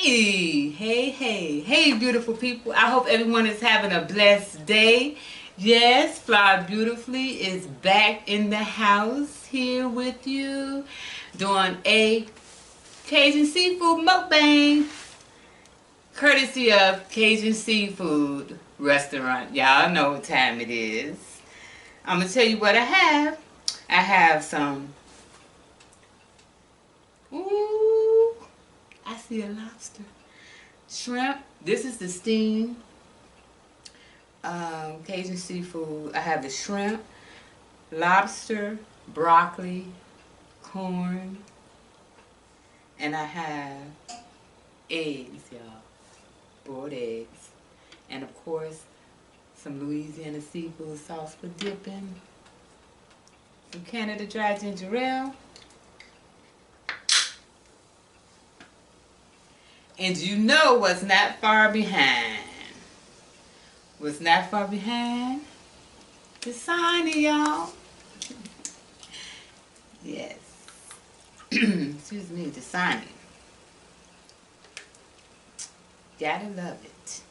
Hey, beautiful people. I hope everyone is having a blessed day. Yes, Flawed Beautifully is back in the house here with you doing a Cajun seafood mukbang courtesy of Cajun Seafood Restaurant. Y'all know what time it is. I'm going to tell you what I have. I have some, ooh, I see a lobster. Shrimp. This is the steam Cajun seafood. I have the shrimp, lobster, broccoli, corn, and I have eggs, y'all. Boiled eggs. And of course, some Louisiana seafood sauce for dipping. Some Canada dry ginger ale. And you know what's not far behind. What's not far behind? The signing, y'all. Yes. Excuse me, the signing. Gotta love it.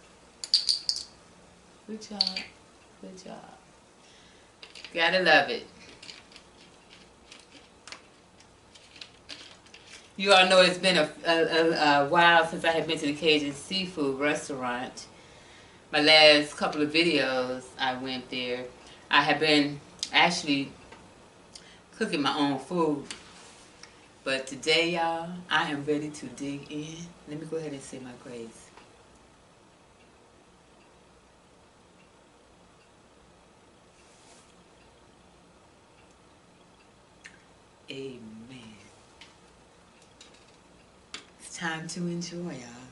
Good job. Good job. Gotta love it. You all know it's been a while since I have been to the Cajun Seafood Restaurant. My last couple of videos I went there. I have been actually cooking my own food. But today, y'all, I am ready to dig in. Let me go ahead and say my grace. Amen. It's time to enjoy, y'all.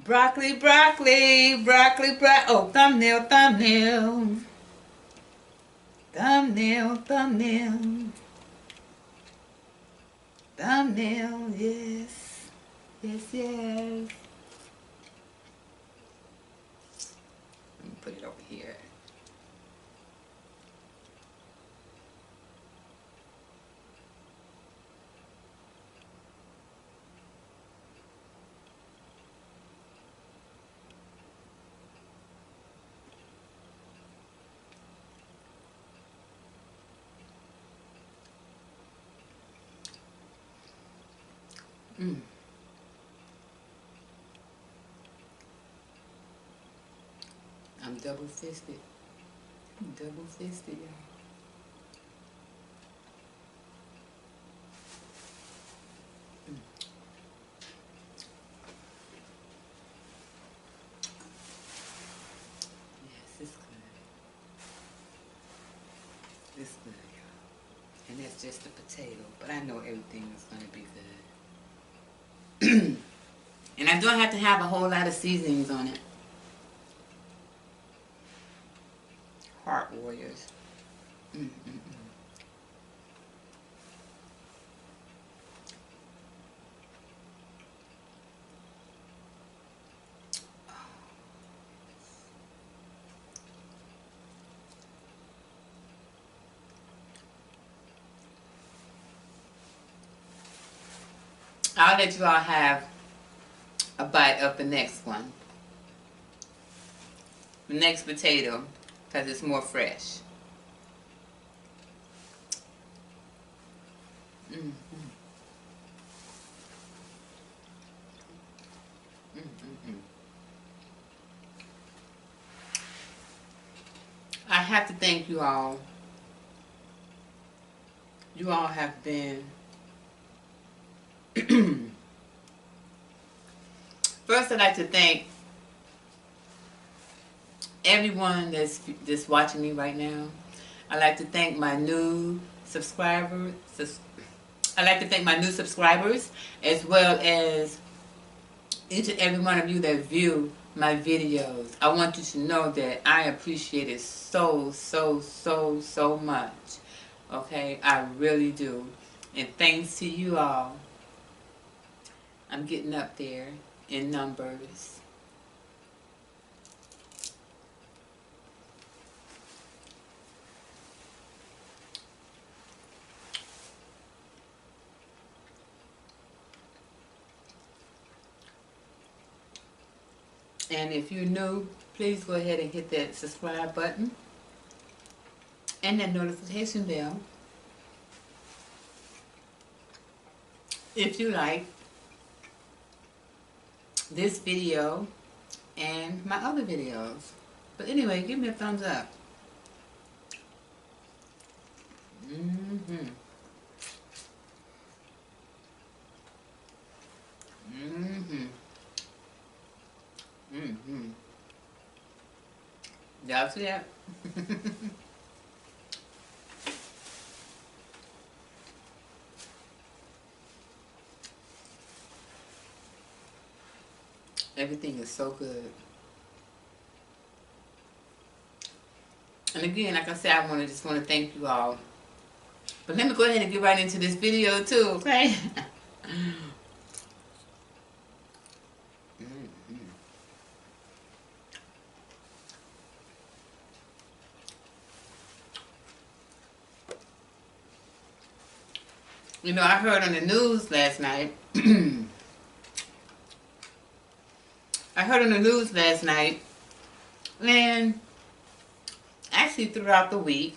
Broccoli, broccoli, broccoli, oh, thumbnail, thumbnail. Thumbnail, thumbnail. Thumbnail, yes. Yes, yes. Let me put it over here. Mm. I'm double-fisted. Double-fisted, y'all. Yes, it's good. It's good, y'all. And that's just the potato. But I know everything is going to be good. And I don't have to have a whole lot of seasonings on it. Heart Warriors. I'll let you all have a bite of the next one. The next potato, because it's more fresh. Mm-hmm. Mm-hmm. I have to thank you all. You all have been first I'd like to thank everyone that's watching me right now. I'd like to thank my new subscribers. I'd like to thank my new subscribers as well as each and every one of you that view my videos. I want you to know that I appreciate it so much. Okay, I really do. And thanks to you all, I'm getting up there in numbers. And if you're new, please go ahead and hit that subscribe button and that notification bell if you like this video and my other videos. But anyway, give me a thumbs up. Y'all see that? Everything is so good. And again, like I said, I just want to thank you all. But let me go ahead and get right into this video too, okay? You know, I heard on the news last night. And actually throughout the week,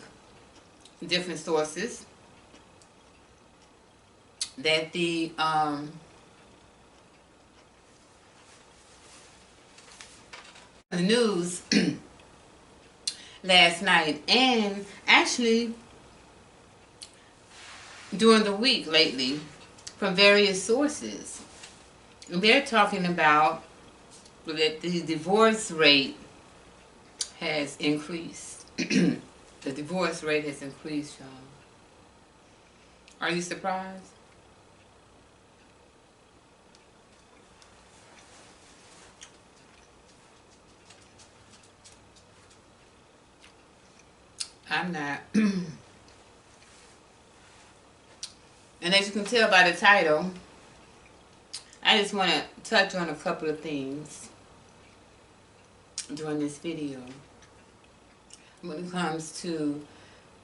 different sources, that the news last night, and actually during the week lately, from various sources, they're talking about that the divorce rate has increased. The divorce rate has increased, y'all. Are you surprised? I'm not. And as you can tell by the title, I just want to touch on a couple of things during this video. When it comes to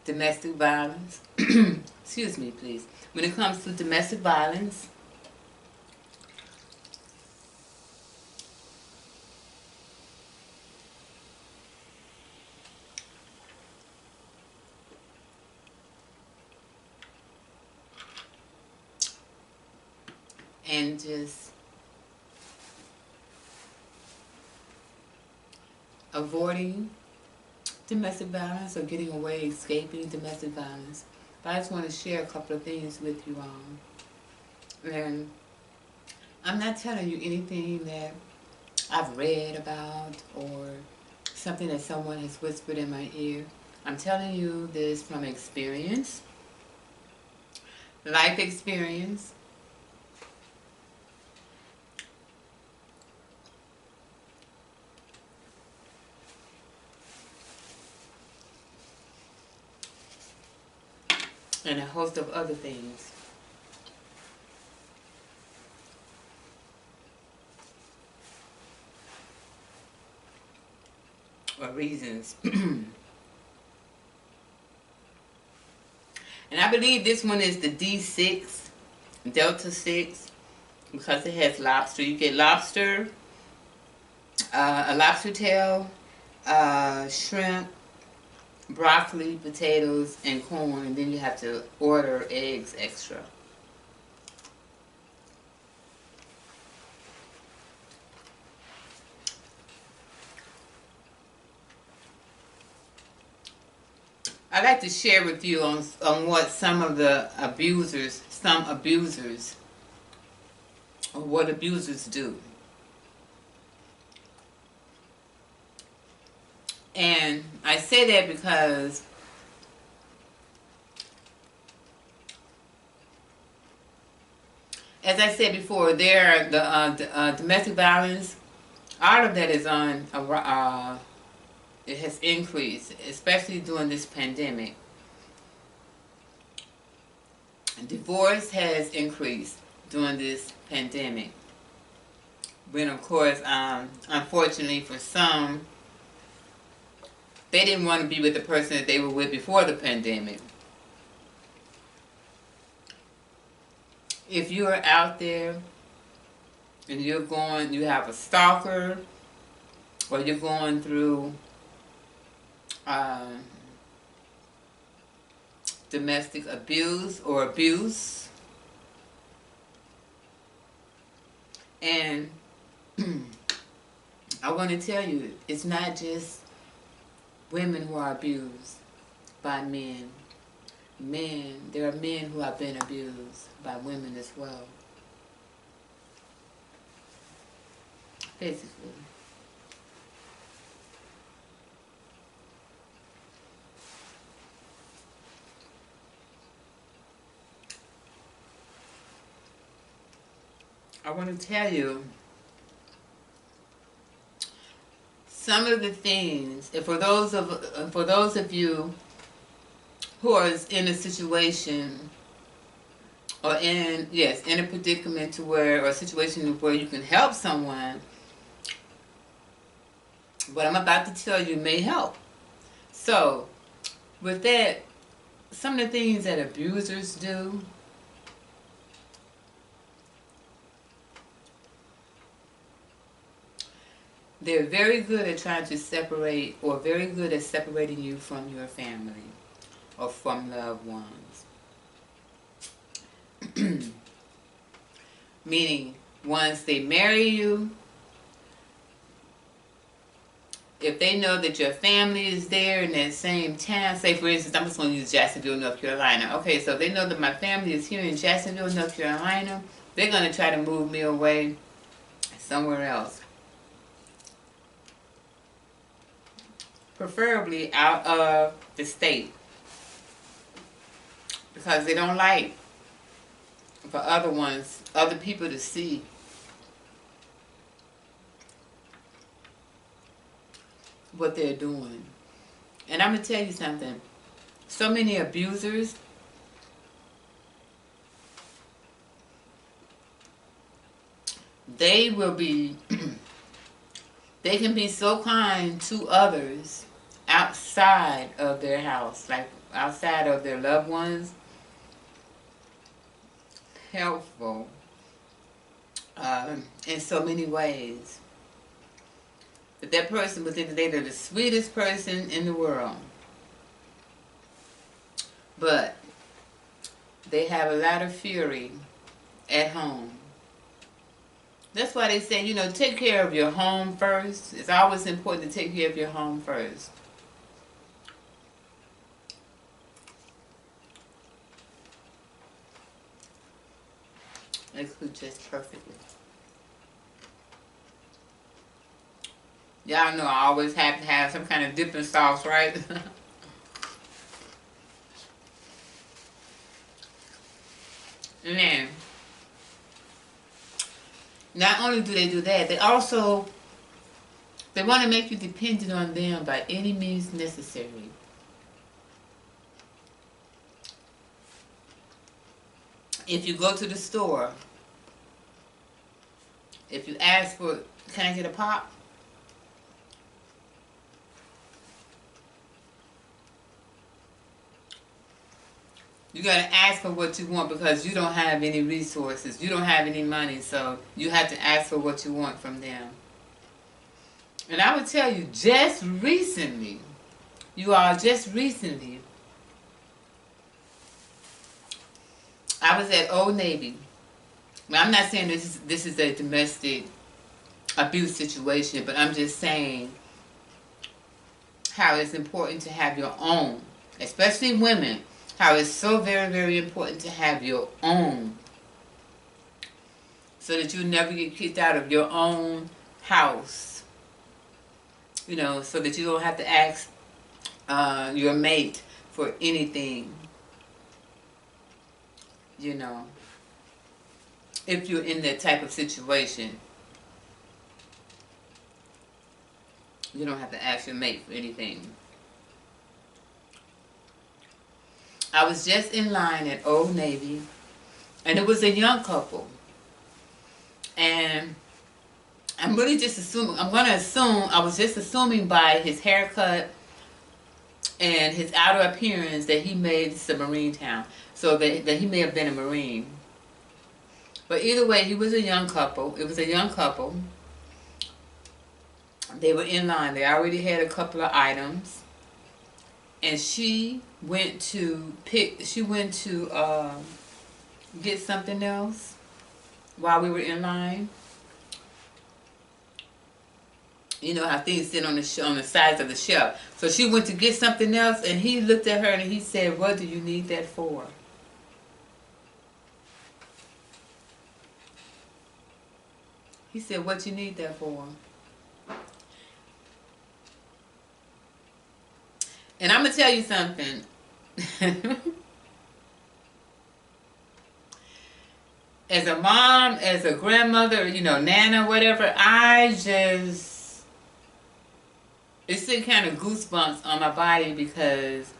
domestic violence, excuse me please, when it comes to domestic violence, and just avoiding domestic violence or getting away, escaping domestic violence. But I just want to share a couple of things with you all. And I'm not telling you anything that I've read about or something that someone has whispered in my ear. I'm telling you this from experience, life experience. And a host of other things. Or reasons. And I believe this one is the D6, Delta 6, because it has lobster. You get lobster, a lobster tail, shrimp, broccoli, potatoes, and corn, and then you have to order eggs extra. I'd like to share with you on what some abusers, or what abusers do. And I say that because as I said before, there the domestic violence, all of that is on it has increased, especially during this pandemic. Divorce has increased during this pandemic. When of course, unfortunately for some, they didn't want to be with the person that they were with before the pandemic. If you're out there and you have a stalker, or you're going through domestic abuse or abuse, and I want to tell you, it's not just women who are abused by men. There are men who have been abused by women as well. Physically. I want to tell you some of the things, and for those of you who are in a situation or in a predicament to where, or a situation where you can help someone, what I'm about to tell you may help. So, with that, some of the things that abusers do, they're very good at trying to separate, or very good at separating you from your family or from loved ones. Meaning, once they marry you, if they know that your family is there in that same town, say for instance, I'm just going to use Jacksonville, North Carolina. Okay, so they know that my family is here in Jacksonville, North Carolina, they're going to try to move me away somewhere else. Preferably out of the state, because they don't like for other people to see what they're doing. And I'm going to tell you something. So many abusers, they can be so kind to others outside of their house, like outside of their loved ones, helpful in so many ways. But that person would think that they're the sweetest person in the world. But they have a lot of fury at home. That's why they say, take care of your home first. It's always important to take care of your home first. It's cooked just perfectly. Y'all know I always have to have some kind of dipping sauce, right? And then, not only do they do that, they want to make you dependent on them by any means necessary. If you go to the store, if you ask for, can I get a pop? You gotta ask for what you want because you don't have any resources. You don't have any money, so you have to ask for what you want from them. And I would tell you, just recently, I was at Old Navy. Now, I'm not saying this is a domestic abuse situation, but I'm just saying how it's important to have your own, especially women. How it's so very, very important to have your own, so that you never get kicked out of your own house. So that you don't have to ask your mate for anything. If you're in that type of situation, you don't have to ask your mate for anything. I was just in line at Old Navy, and it was a young couple. And I'm really just assuming, I was just assuming by his haircut and his outer appearance that he made this a Marine town. So that he may have been a Marine. But either way, he was a young couple. It was a young couple. They were in line. They already had a couple of items. And she went to get something else while we were in line. You know how things sit on on the sides of the shelf. So she went to get something else, and he looked at her and he said, "What do you need that for?" He said, "What you need that for?" And I'm gonna tell you something. As a mom, as a grandmother, you know, nana, whatever, it's still kind of goosebumps on my body because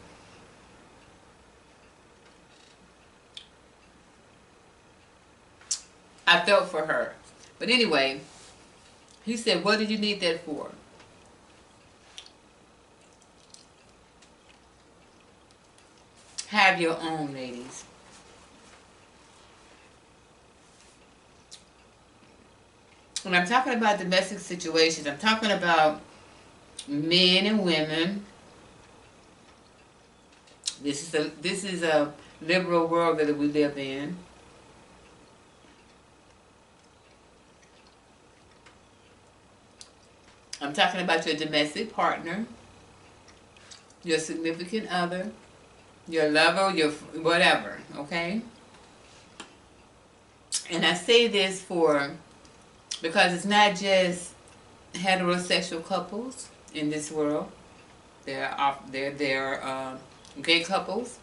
I felt for her. But anyway, he said, "What did you need that for?" Have your own, ladies. When I'm talking about domestic situations, I'm talking about men and women. This is a liberal world that we live in. I'm talking about your domestic partner, your significant other, your lover, your whatever, okay? And I say this because it's not just heterosexual couples in this world. There are gay couples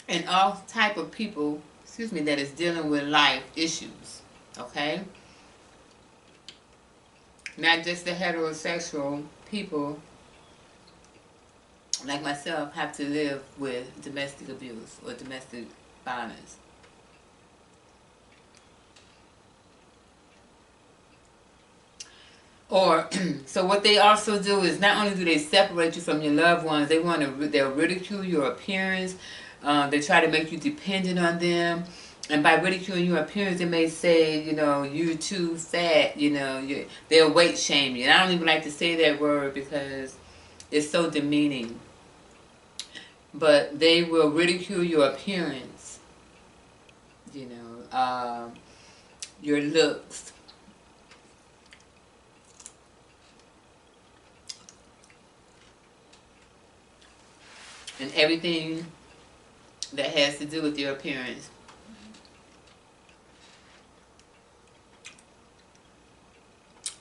and all type of people, that is dealing with life issues, okay? Not just the heterosexual people like myself have to live with domestic abuse or domestic violence. Or so what they also do is not only do they separate you from your loved ones, they'll ridicule your appearance. They try to make you dependent on them. And by ridiculing your appearance, they may say, you know, you're too fat, you know, they'll weight shame you. And I don't even like to say that word because it's so demeaning. But they will ridicule your appearance, you know, your looks. And everything that has to do with your appearance.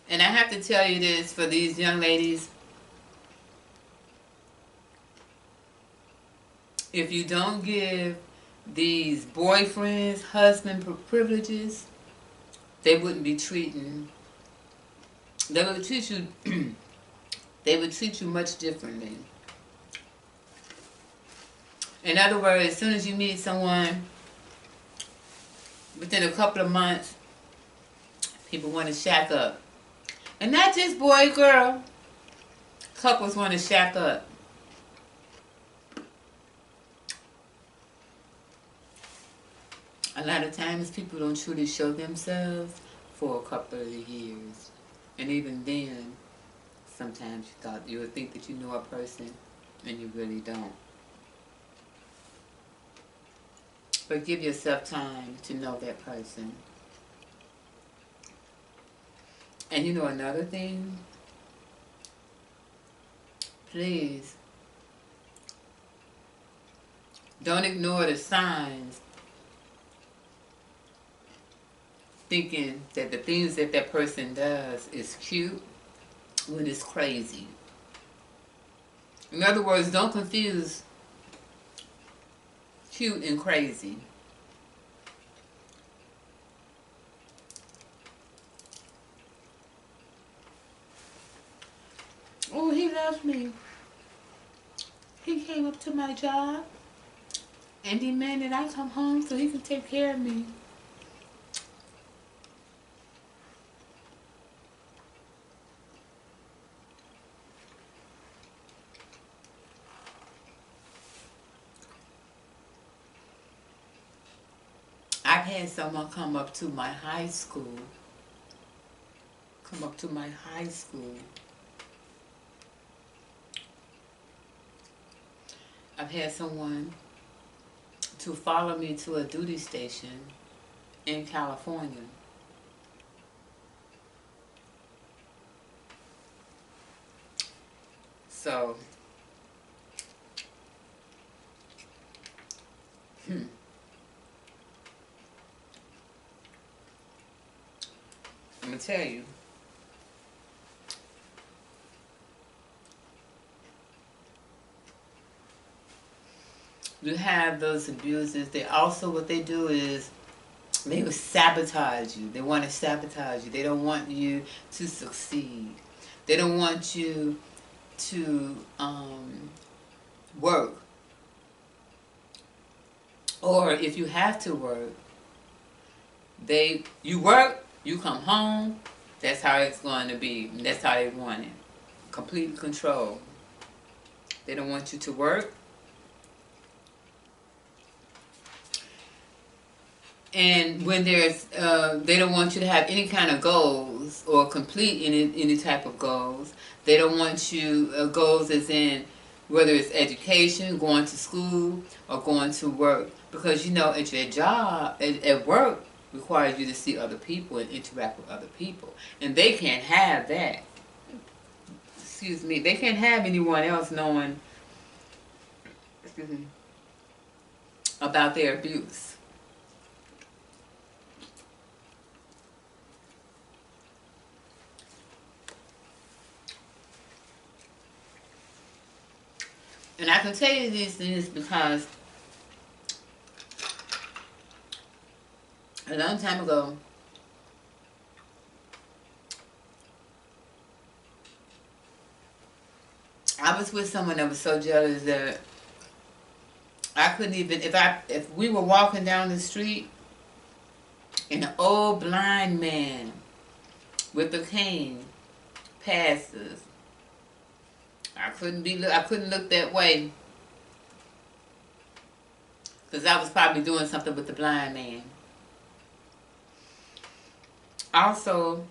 And I have to tell you this for these young ladies. If you don't give these boyfriends, husband privileges, they wouldn't be treating, they would treat you, they would treat you much differently. In other words, as soon as you meet someone, within a couple of months, people want to shack up. And not just boy, girl. Couples want to shack up. A lot of times people don't truly show themselves for a couple of years. And even then, sometimes you would think that you know a person and you really don't. But give yourself time to know that person. And you know another thing? Please, don't ignore the signs, thinking that the things that that person does is cute when it's crazy. In other words, don't confuse cute and crazy. Oh, he loves me. He came up to my job and demanded I come home so he can take care of me. I've had someone come up to my high school come up to my high school. I've had someone to follow me to a duty station in California. So, I'm gonna tell you. You have those abusers. They also, what they do is they will sabotage you. They want to sabotage you. They don't want you to succeed. They don't want you to work. Or if you have to work, you work, you come home, that's how it's going to be. That's how they want it. Complete control. They don't want you to work. And when there's, they don't want you to have any kind of goals or complete any type of goals. They don't want you, goals as in whether it's education, going to school, or going to work. Because you know, at your job, at work, requires you to see other people and interact with other people. And they can't have that. Excuse me. They can't have anyone else knowing, excuse me, about their abuse. And I can tell you these things because a long time ago, I was with someone that was so jealous that I couldn't even, if we were walking down the street and an old blind man with a cane passes, I couldn't look that way because I was probably doing something with the blind man. Also,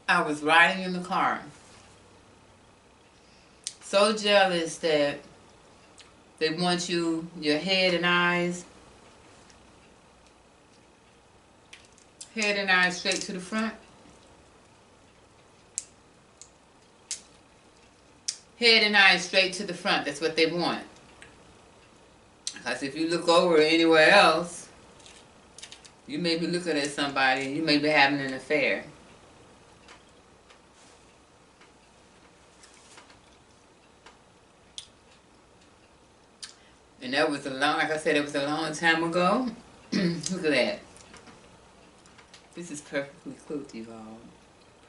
I was riding in the car, so jealous that they want your head and eyes straight to the front. Head and eyes straight to the front. That's what they want. Because if you look over anywhere else, you may be looking at somebody, you may be having an affair. And that was like I said, it was a long time ago. Look at that. This is perfectly cooked, you all.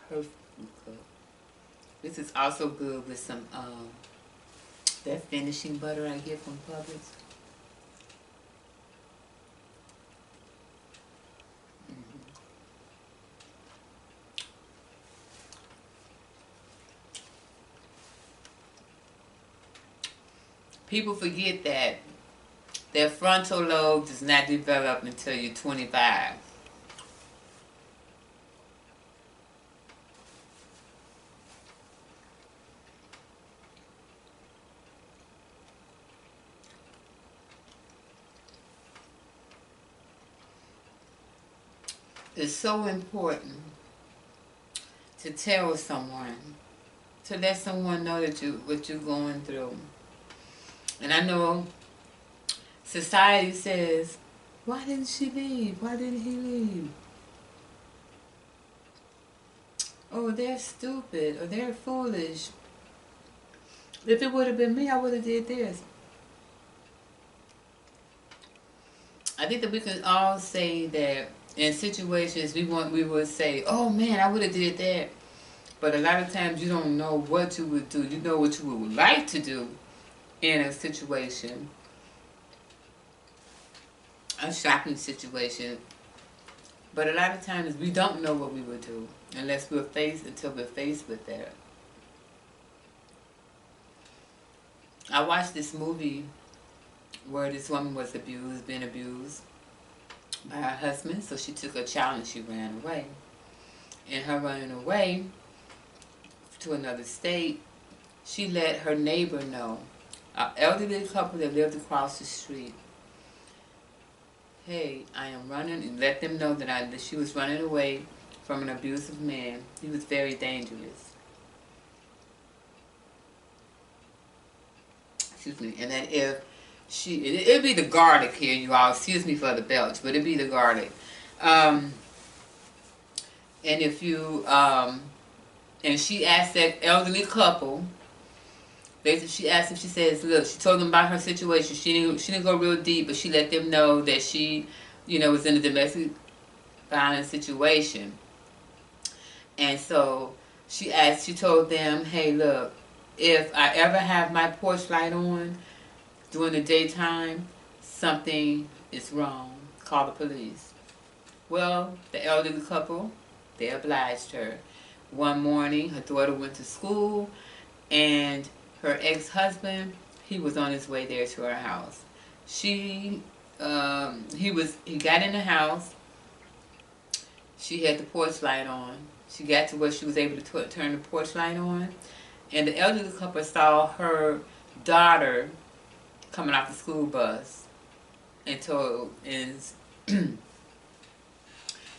Perfectly cooked. This is also good with some, that finishing butter I get from Publix. People forget that their frontal lobe does not develop until you're 25. It's so important to tell someone, to let someone know that what you're going through. And I know society says, why didn't she leave? Why didn't he leave? Oh, they're stupid or they're foolish. If it would have been me, I would have did this. I think that we can all say that in situations we would say, oh man, I would have did that. But a lot of times you don't know what you would do. You know what you would like to do in a situation, a shopping situation. But a lot of times we don't know what we would do until we're faced with that. I watched this movie where this woman was being abused. by her husband, so she took a child and she ran away. And her running away to another state, she let her neighbor know, an elderly couple that lived across the street, hey, I am running, and let them know that she was running away from an abusive man. He was very dangerous. Excuse me. And that if it'd be the garlic here, you all. Excuse me for the belch, but it'd be the garlic. And if you, and she asked that elderly couple, she asked if she says, look, she told them about her situation. She didn't go real deep, but she let them know that she, was in a domestic violence situation. And so she told them, hey, look, if I ever have my porch light on during the daytime, something is wrong. Call the police. Well, the elderly couple, they obliged her. One morning, her daughter went to school, and her ex-husband, he was on his way there to her house. He got in the house. She had the porch light on. She got to where she was able to turn the porch light on, and the elderly couple saw her daughter coming off the school bus, and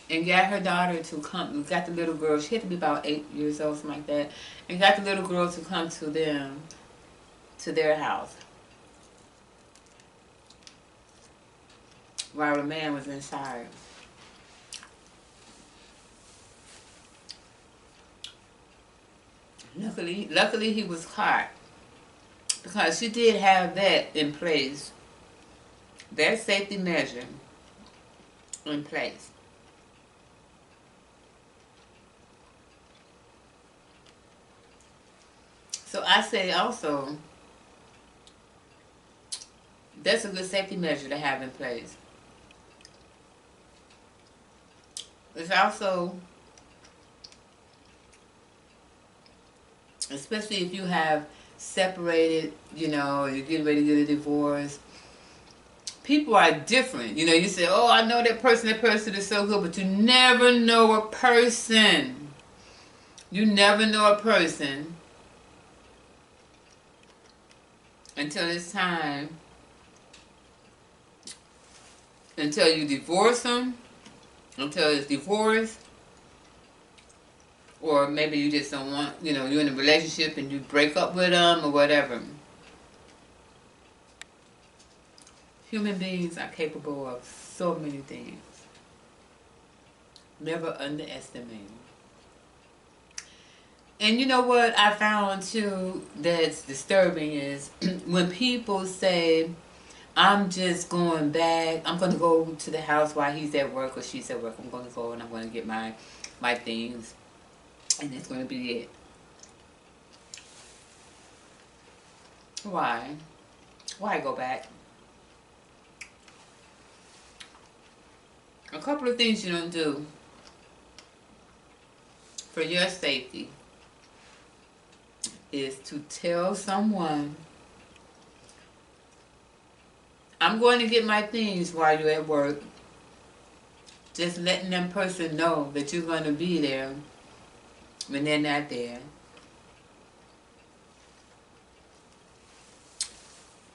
and got her daughter to come. Got the little girl. She had to be about 8 years old, something like that, and got the little girl to come to their house, while the man was inside. Luckily he was caught, because she did have that in place, that safety measure in place. So I say also, that's a good safety measure to have in place. It's also, especially if you have separated, you're getting ready to get a divorce. People are different. You say, oh, I know that person is so good, but you never know a person. You never know a person until it's time, until you divorce them, until it's divorced, or maybe you just don't want, you're in a relationship and you break up with them or whatever. Human beings are capable of so many things. Never underestimate. And you know what I found too that's disturbing is when people say, I'm just going back, I'm going to go to the house while he's at work or she's at work, I'm going to go and I'm going to get my things, and that's going to be it. Why? Why go back? A couple of things you don't do for your safety is to tell someone, I'm going to get my things while you're at work. Just letting them person know that you're going to be there when they're not there.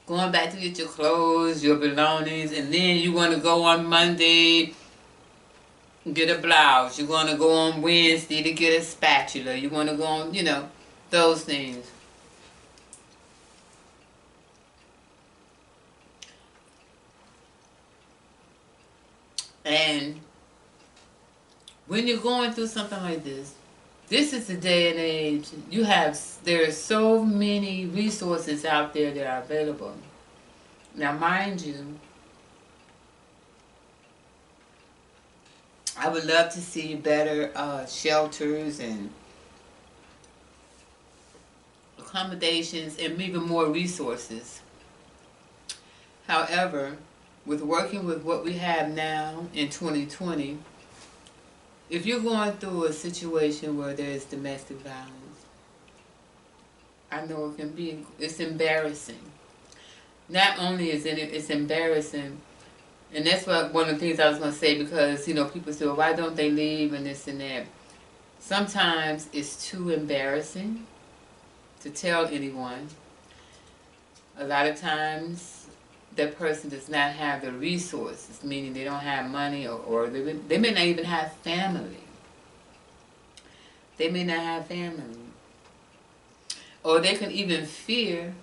Going back to get your clothes, your belongings, and then you want to go on Monday, get a blouse. You're going to go on Wednesday to get a spatula. You want to go on, those things. And when you're going through something like this is the day and age. There are so many resources out there that are available. Now, mind you, I would love to see better shelters and accommodations and even more resources. However, with working with what we have now in 2020, if you're going through a situation where there's domestic violence, I know it's embarrassing. Not only is it's embarrassing And that's what one of the things I was going to say, because, you know, people say, well, why don't they leave and this and that. Sometimes it's too embarrassing to tell anyone. A lot of times that person does not have the resources, meaning they don't have money, or they may not even have family. They may not have family. Or they can even fear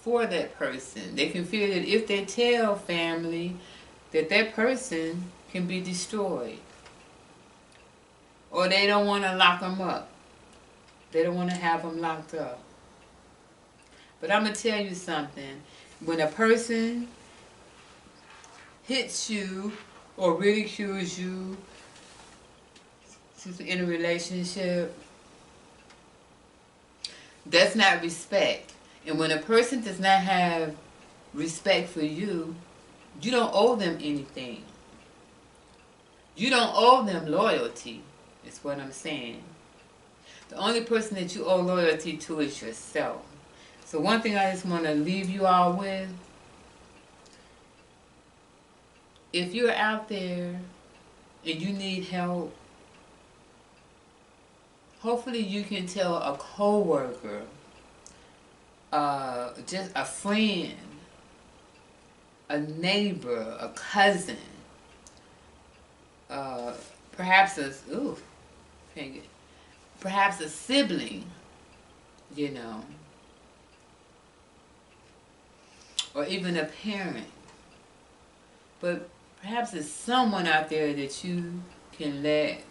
for that person. They can fear that if they tell family, that that person can be destroyed. Or they don't want to lock them up. They don't want to have them locked up. But I'm going to tell you something. When a person hits you or ridicules you in a relationship, that's not respect. And when a person does not have respect for you, you don't owe them anything. You don't owe them loyalty, is what I'm saying. The only person that you owe loyalty to is yourself. So one thing I just want to leave you all with, if you're out there and you need help, hopefully you can tell a coworker, just a friend, a neighbor, a cousin, perhaps perhaps a sibling, you know, or even a parent. But perhaps there's someone out there that you can let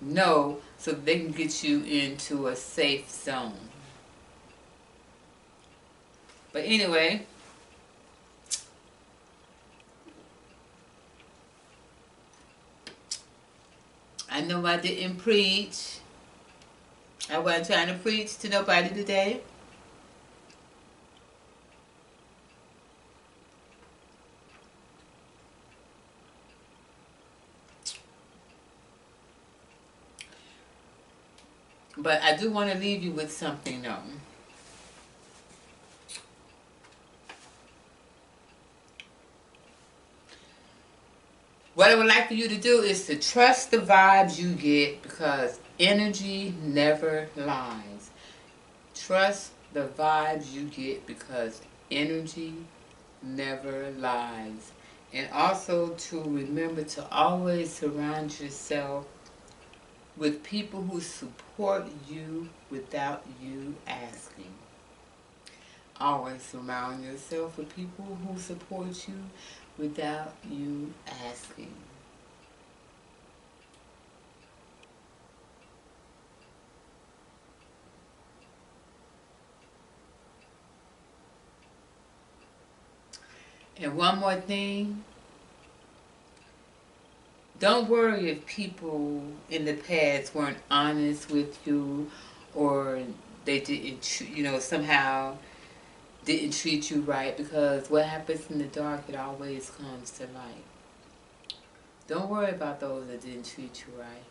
know so that they can get you into a safe zone. But anyway, I know I didn't preach. I wasn't trying to preach to nobody today. But I do want to leave you with something though. What I would like for you to do is to trust the vibes you get, because energy never lies. Trust the vibes you get, because energy never lies. And also to remember to always surround yourself with people who support you without you asking. Always surround yourself with people who support you without you asking. And one more thing, don't worry if people in the past weren't honest with you, or they didn't, somehow didn't treat you right, because what happens in the dark, it always comes to light. Don't worry about those that didn't treat you right.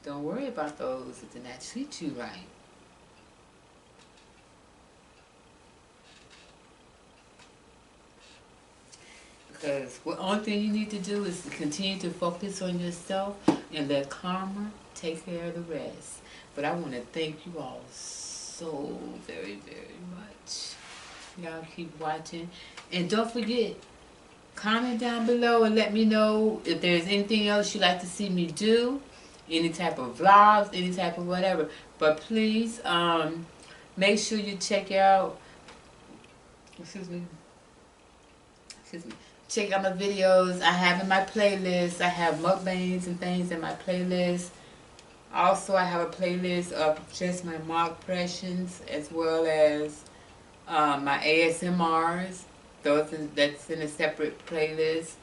Don't worry about those that did not treat you right. Because the only thing you need to do is to continue to focus on yourself and let karma take care of the rest. But I want to thank you all so very, very much. Y'all keep watching. And don't forget, comment down below and let me know if there's anything else you'd like to see me do. Any type of vlogs, any type of whatever. But please, make sure you check out, check out my videos I have in my playlist. I have mukbangs and things in my playlist. Also, I have a playlist of just my mock impressions, as well as my ASMRs. That's in a separate playlist.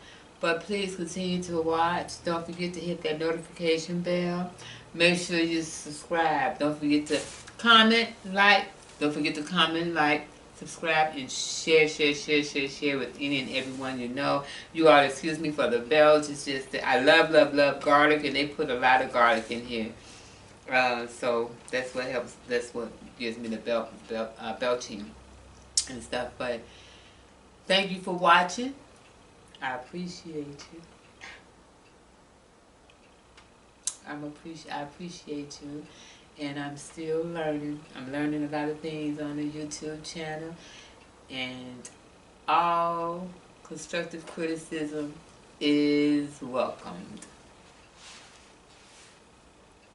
But please continue to watch. Don't forget to hit that notification bell. Make sure you subscribe. Don't forget to comment, like. Don't forget to comment, like, subscribe, and share with any and everyone you know. You all excuse me for the belch. It's just that I love garlic, and they put a lot of garlic in here. So that's what helps. That's what gives me the belching and stuff. But thank you for watching. I appreciate you. I appreciate you, and I'm still learning. I'm learning a lot of things on the YouTube channel, and all constructive criticism is welcomed.